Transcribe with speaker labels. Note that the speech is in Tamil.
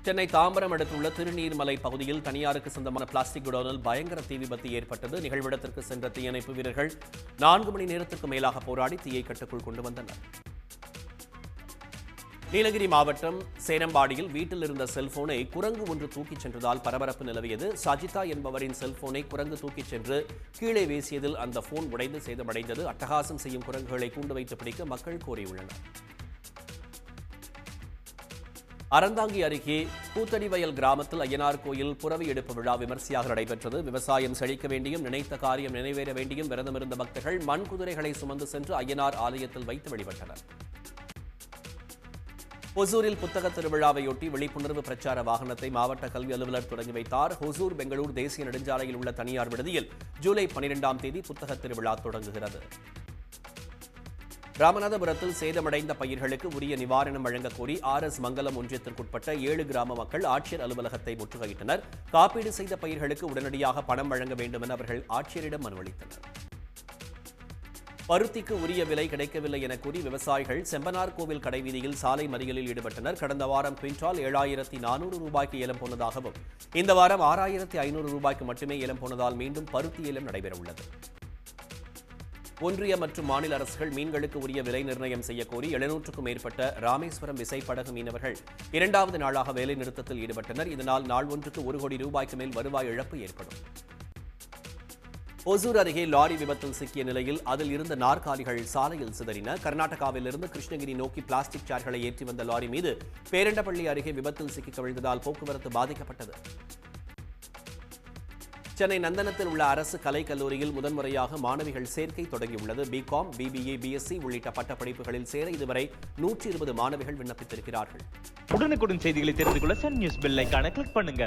Speaker 1: சென்னை தாம்பரம் அடுத்துள்ள திருநீர்மலை பகுதியில் தனியாருக்கு சொந்தமான பிளாஸ்டிக் குடோனில் பயங்கர தீ விபத்து ஏற்பட்டது. நிகழ்விடத்திற்கு சென்ற தீயணைப்பு வீரர்கள் 4 மணி நேரத்திற்கு மேலாக போராடி தீயை கட்டுக்குள் கொண்டு வந்தனர். நீலகிரி மாவட்டம் சேனம்பாடியில் வீட்டில் இருந்த செல்போனை குரங்கு ஒன்று தூக்கிச் சென்றதால் பரபரப்பு நிலவியது. சஜிதா என்பவரின் செல்போனை குரங்கு தூக்கிச் சென்று கீழே வீசியதில் அந்த போன் உடைந்து சேதமடைந்தது. அட்டகாசம் செய்யும் குரங்குகளை கூண்டு வைத்து பிடிக்க மக்கள் கோரியுள்ளனர். அறந்தாங்கி அருகே கூத்தடிவயல் கிராமத்தில் ஐயனார் கோயில் புறவி எடுப்பு விழா விமர்சையாக நடைபெற்றது. விவசாயம் செழிக்க வேண்டியும் நினைத்த காரியம் நிறைவேற வேண்டியும் விரதமிருந்த பக்தர்கள் மண் குதிரைகளை சுமந்து சென்று ஐயனார் ஆலயத்தில் வைத்து வழிபட்டனர். ஹொசூரில் புத்தக திருவிழாவையொட்டி விழிப்புணர்வு பிரச்சார வாகனத்தை மாவட்ட கல்வி அலுவலர் தொடங்கி வைத்தார். ஹொசூர் பெங்களூர் தேசிய நெடுஞ்சாலையில் உள்ள தனியார் விடுதியில் ஜூலை 12ஆம் தேதி புத்தக திருவிழா தொடங்குகிறது. ராமநாதபுரத்தில் சேதமடைந்த பயிர்களுக்கு உரிய நிவாரணம் வழங்க கோரி RS மங்கலம் ஒன்றியத்திற்குட்பட்ட 7 கிராம மக்கள் ஆட்சியர் அலுவலகத்தை முற்றுகையிட்டனர். காப்பீடு செய்த பயிர்களுக்கு உடனடியாக பணம் வழங்க வேண்டும் என அவர்கள் ஆட்சியரிடம் மனு அளித்தனர். பருத்திக்கு உரிய விலை கிடைக்கவில்லை என கூறி விவசாயிகள் செம்பனார் கோவில் கடைவீதியில் சாலை மறியலில் ஈடுபட்டனர். கடந்த வாரம் குவிண்டால் 7400 ரூபாய்க்கு ஏலம் போனதாகவும் இந்த வாரம் 6500 ரூபாய்க்கு மட்டுமே ஏலம் போனதால் மீண்டும் பருத்தி ஏலம் நடைபெறவுள்ளது. ஒன்றிய மற்றும் மாநில அரசுகள் மீன்களுக்கு உரிய விலை நிர்ணயம் செய்யக்கோரி 700க்கும் மேற்பட்ட ராமேஸ்வரம் விசைப்படகு மீனவர்கள் 2வது நாளாக வேலை நிறுத்தத்தில் ஈடுபட்டனர். இதனால் நாள் ஒன்றுக்கு 1 கோடி ரூபாய்க்கு மேல் வருவாய் இழப்பு ஏற்படும். ஒசூர் அருகே லாரி விபத்தில் சிக்கிய நிலையில் அதில் இருந்த நாற்காலிகள் சாலையில் சிதறின. கர்நாடகாவிலிருந்து கிருஷ்ணகிரி நோக்கி பிளாஸ்டிக் சேர்கள் ஏற்றி வந்த லாரி மீது பேரண்டப்பள்ளி அருகே விபத்தில் சிக்கி கவிழ்ந்ததால் போக்குவரத்து பாதிக்கப்பட்டது. சென்னை நந்தனத்தில் உள்ள அரசு கலைக் கல்லூரியில் முதன்முறையாக மாணவிகள் சேர்க்கை தொடங்கியுள்ளது. BCom, BBA, BSc உள்ளிட்ட பட்டப்படிப்புகளில் சேர இதுவரை 120 மாணவிகள் விண்ணப்பித்திருக்கிறார்கள்.
Speaker 2: உடனுக்குடன் செய்திகளை தெரிந்து கொள்ள சன் நியூஸ் பெல் ஐகானை கிளிக் பண்ணுங்க.